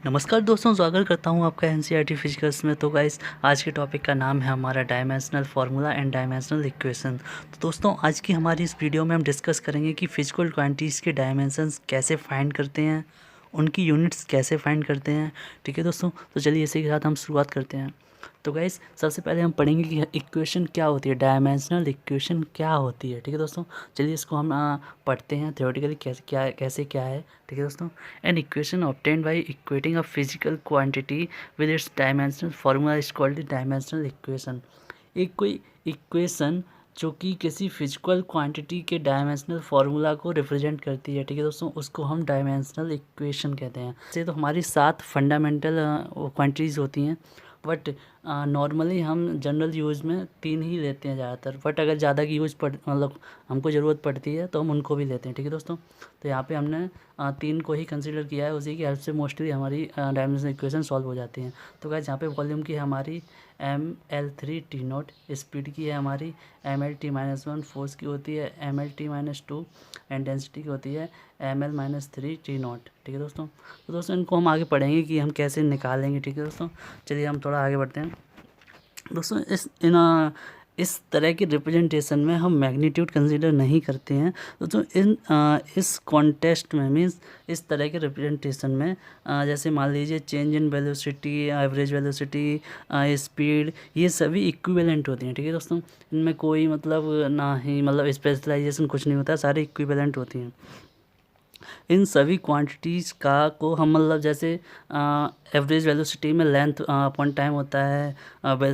नमस्कार दोस्तों, स्वागत करता हूं आपका एनसीईआरटी फिजिक्स में। तो गाइस, आज के टॉपिक का नाम है हमारा dimensional formula and dimensional equation. तो दोस्तों, आज की हमारी इस वीडियो में हम डिस्कस करेंगे कि फिजिकल क्वांटिटीज़ के डायमेंशंस कैसे फाइंड करते हैं, उनकी यूनिट्स कैसे फाइंड करते हैं। ठीक है दोस्तों, तो चलिए इसी के साथ हम शुरुआत करते हैं। तो गाइस, सबसे पहले हम पढ़ेंगे कि इक्वेशन क्या होती है, डायमेंशनल इक्वेशन क्या होती है। ठीक है दोस्तों, चलिए इसको हम पढ़ते हैं थ्योरेटिकली कैसे क्या है। ठीक है दोस्तों, an equation obtained by equating a physical quantity with its dimensional formula is called dimensional equation. एक कोई इक्वेशन जो कि किसी फिजिकल क्वांटिटी के डायमेंशनल फार्मूला को रिप्रेजेंट करती है, ठीक है दोस्तों, उसको हम डायमेंशनल इक्वेशन कहते हैं। जैसे तो हमारी 7 फंडामेंटल क्वांटिटीज़ होती हैं, बट नॉर्मली हम जनरल यूज़ में 3 ही लेते हैं ज़्यादातर। बट अगर ज़्यादा की यूज़ मतलब हमको ज़रूरत पड़ती है तो हम उनको भी लेते हैं। ठीक है दोस्तों, तो यहाँ पे हमने 3 को ही कंसीडर किया है, उसी की हेल्प से मोस्टली हमारी डायमेंशनल इक्वेशन सॉल्व हो जाती हैं। तो गाइस, यहाँ पे वॉल्यूम की हमारी ml3t0, स्पीड की है हमारी mlt-1, फोर्स की होती है mlt-2 एंड डेंसिटी की होती है ml-3t0। ठीक है दोस्तों, तो दोस्तों इनको हम आगे पढ़ेंगे कि हम कैसे निकालेंगे। ठीक है दोस्तों, चलिए हम थोड़ा आगे बढ़ते हैं। दोस्तों इस तरह की रिप्रेजेंटेशन में हम मैग्नीट्यूड कंसीडर नहीं करते हैं दोस्तों। इस कॉन्टेस्ट में मीन्स इस तरह के रिप्रेजेंटेशन में जैसे मान लीजिए change in velocity, average velocity, speed, ये सभी इक्विवेलेंट होती हैं। ठीक है दोस्तों, इनमें कोई मतलब ना ही मतलब स्पेशलाइजेशन कुछ नहीं होता है, सारी इक्विवेलेंट होती हैं। इन सभी क्वांटिटीज़ का को हम मतलब जैसे एवरेज वेलोसिटी में लेंथ अपॉन टाइम होता है,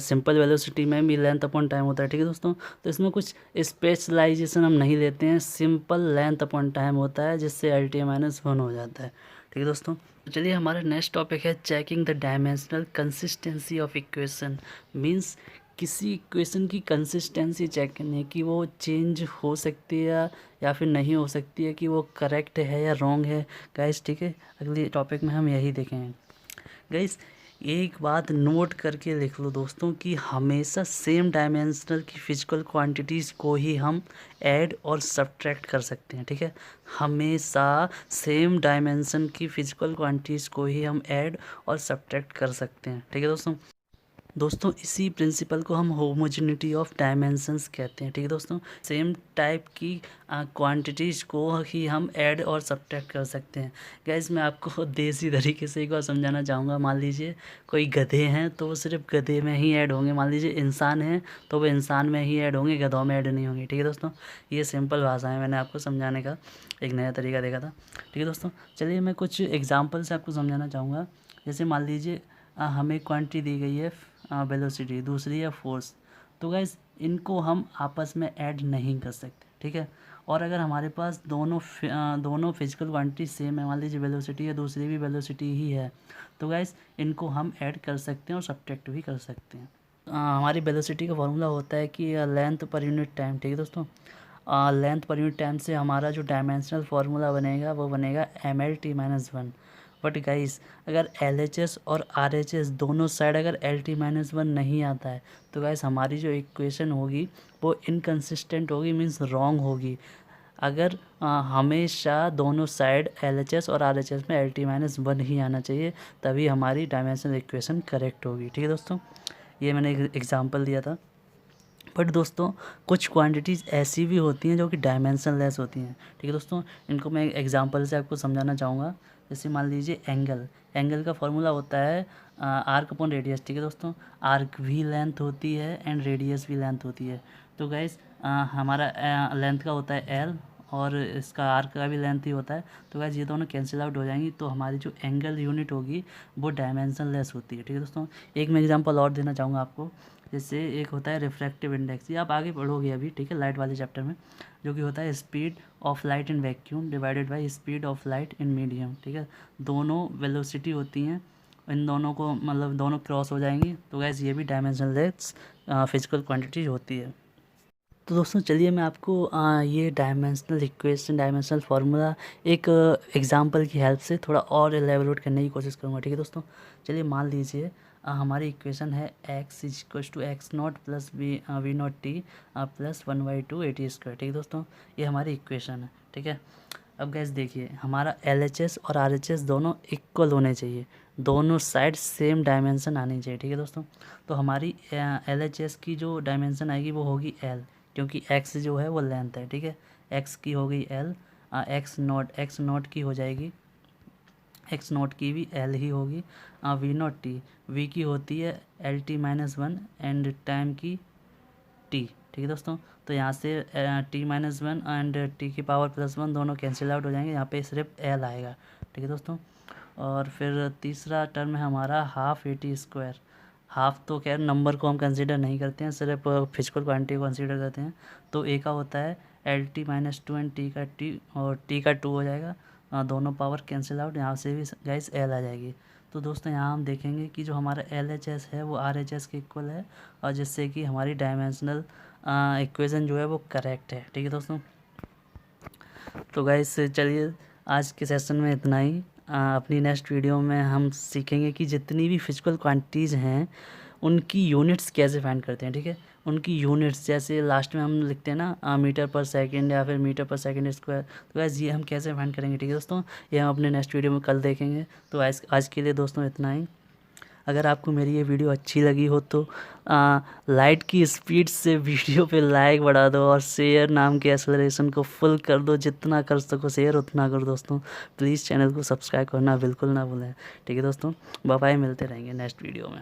सिंपल वेलोसिटी में भी लेंथ अपॉन टाइम होता है। ठीक है दोस्तों, तो इसमें कुछ स्पेशलाइजेशन हम नहीं लेते हैं, सिंपल लेंथ अपॉन टाइम होता है, जिससे LT-1 हो जाता है। ठीक है दोस्तों, तो चलिए हमारा नेक्स्ट टॉपिक है checking the dimensional consistency of equation. Means किसी इक्वेशन की कंसिस्टेंसी चेक करनी है कि वो चेंज हो सकती है या फिर नहीं हो सकती है, कि वो करेक्ट है या रॉन्ग है। गाइस ठीक है, अगले टॉपिक में हम यही देखेंगे। गाइस, एक बात नोट करके लिख लो दोस्तों कि हमेशा सेम डायमेंशनल की फिजिकल क्वांटिटीज़ को ही हम ऐड और सब्ट्रैक्ट कर सकते हैं। ठीक है, हमेशा सेम डायमेंशन की फिजिकल क्वांटिटीज़ को ही हम ऐड और सब्ट्रैक्ट कर सकते हैं। ठीक है दोस्तों, इसी प्रिंसिपल को हम होमोजेनिटी ऑफ डायमेंशंस कहते हैं। ठीक है दोस्तों, सेम टाइप की क्वांटिटीज़ को ही हम ऐड और सब्ट्रैक्ट कर सकते हैं। गाइस, मैं आपको देसी तरीके से एक बार समझाना चाहूँगा। मान लीजिए कोई गधे हैं तो वो सिर्फ गधे में ही ऐड होंगे, मान लीजिए इंसान हैं तो वो इंसान में ही ऐड होंगे, गधों में ऐड नहीं होंगे। ठीक है दोस्तों, ये सिंपल भाषा है, मैंने आपको समझाने का एक नया तरीका देखा था। ठीक है दोस्तों, चलिए मैं कुछ एग्जाम्पल से आपको समझाना चाहूँगा। जैसे मान लीजिए हमें क्वांटिटी दी गई है वेलोसिटी, दूसरी है फोर्स। तो गाइस, इनको हम आपस में ऐड नहीं कर सकते। ठीक है, और अगर हमारे पास दोनों फिजिकल क्वांटिटी सेम है, मान लीजिए वेलोसिटी है, दूसरी भी वेलोसिटी ही है, तो गाइस इनको हम ऐड कर सकते हैं और सब्ट्रैक्ट भी कर सकते हैं। हमारी वेलोसिटी का फॉर्मूला होता है कि लेंथ पर यूनिट टाइम। ठीक है दोस्तों, लेंथ पर यूनिट टाइम से हमारा जो डायमेंशनल फार्मूला बनेगा वो बनेगा mlt-1। बट गाइस, अगर LHS और RHS दोनों साइड अगर LT-1 नहीं आता है तो गाइस हमारी जो इक्वेशन होगी वो इनकंसिस्टेंट होगी, मीन्स रॉन्ग होगी। अगर हमेशा दोनों साइड LHS और RHS में LT-1 ही आना चाहिए, तभी हमारी डायमेंशनल इक्वेशन करेक्ट होगी। ठीक है दोस्तों, ये मैंने एक एग्जांपल दिया था। बट दोस्तों, कुछ क्वांटिटीज़ ऐसी भी होती हैं जो कि डायमेंशन लेस होती हैं। ठीक है दोस्तों, इनको मैं एग्जांपल से आपको समझाना चाहूँगा। जैसे मान लीजिए एंगल का फॉर्मूला होता है आर्क अपॉन रेडियस। ठीक है दोस्तों, आर्क भी लेंथ होती है एंड रेडियस भी लेंथ होती है। तो गाइस, हमारा लेंथ का होता है L और इसका आर्क का भी लेंथ ही होता है। तो गाइस, ये दोनों कैंसिल आउट हो जाएंगी, तो हमारी जो एंगल यूनिट होगी वो डायमेंशन लेस होती है। ठीक है दोस्तों, एक मैं एग्जांपल और देना चाहूँगा आपको। जैसे एक होता है रिफ्रैक्टिव इंडेक्स, ये आप आगे पढ़ोगे अभी, ठीक है, लाइट वाले चैप्टर में, जो कि होता है speed of light in vacuum divided by speed of light in medium. ठीक है, दोनों वेलोसिटी होती हैं, इन दोनों को मतलब दोनों क्रॉस हो जाएंगी, तो गैस ये भी डायमेंशनलेस फिजिकल क्वांटिटी होती है। तो दोस्तों चलिए मैं आपको ये डायमेंशनल इक्वेशन, डायमेंशनल फार्मूला एक एग्जांपल की हेल्प से थोड़ा और एलेबोरेट करने की कोशिश करूँगा। ठीक है दोस्तों, चलिए मान लीजिए हमारी इक्वेशन है x = x0 plus v naught t plus 1/2 AT²। ठीक है दोस्तों, ये हमारी इक्वेशन है। ठीक है, अब गैस देखिए, हमारा LHS और RHS दोनों इक्वल होने चाहिए। दोनों साइड सेम डायमेंशन आनी चाहिए, ठीक है दोस्तों। तो हमारी LHS की जो डायमेंशन आएगी वो होगी L, क्योंकि x जो है वो लेंथ है, ठीक है। x की हो गई L, x नॉट की हो जाएगी, x नॉट की भी L ही होगी। v नॉट टी, v की होती है LT-1 एंड टाइम की t, ठीक है दोस्तों। तो यहाँ से T-1 एंड t की पावर +1 दोनों कैंसिल आउट हो जाएंगे, यहाँ पे सिर्फ L आएगा, ठीक है दोस्तों। और फिर तीसरा टर्म है हमारा हाफ AT²। हाफ तो खैर नंबर को हम कंसीडर नहीं करते हैं, सिर्फ फिजिकल क्वांटिटी को कंसीडर करते हैं। तो a का होता है LT-2 एंड t का t, और t का 2 हो जाएगा। दोनों पावर कैंसिल आउट, यहाँ से भी गाइस L आ जाएगी। तो दोस्तों यहाँ हम देखेंगे कि जो हमारा LHS है वो RHS के इक्वल है, और जिससे कि हमारी डायमेंशनल इक्वेशन जो है वो करेक्ट है, ठीक है दोस्तों। तो गाइस चलिए आज के सेशन में इतना ही। अपनी नेक्स्ट वीडियो में हम सीखेंगे कि जितनी भी फिजिकल क्वांटिटीज़ हैं उनकी यूनिट्स कैसे फाइंड करते हैं, ठीक है। उनकी यूनिट्स जैसे लास्ट में हम लिखते हैं ना मीटर पर सेकंड या फिर मीटर पर सेकंड स्क्वायर, तो गाइस ये हम कैसे फाइंड करेंगे, ठीक है दोस्तों। ये हम अपने नेक्स्ट वीडियो में कल देखेंगे। तो आज के लिए दोस्तों इतना ही। अगर आपको मेरी ये वीडियो अच्छी लगी हो तो लाइट की स्पीड से वीडियो पे लाइक बढ़ा दो, और शेयर नाम के एक्सेलरेशन को फुल कर दो, जितना कर सको शेयर उतना करो दोस्तों। प्लीज़ चैनल को सब्सक्राइब करना बिल्कुल ना भूलें, ठीक है दोस्तों। बाय बाय, मिलते रहेंगे नेक्स्ट वीडियो में।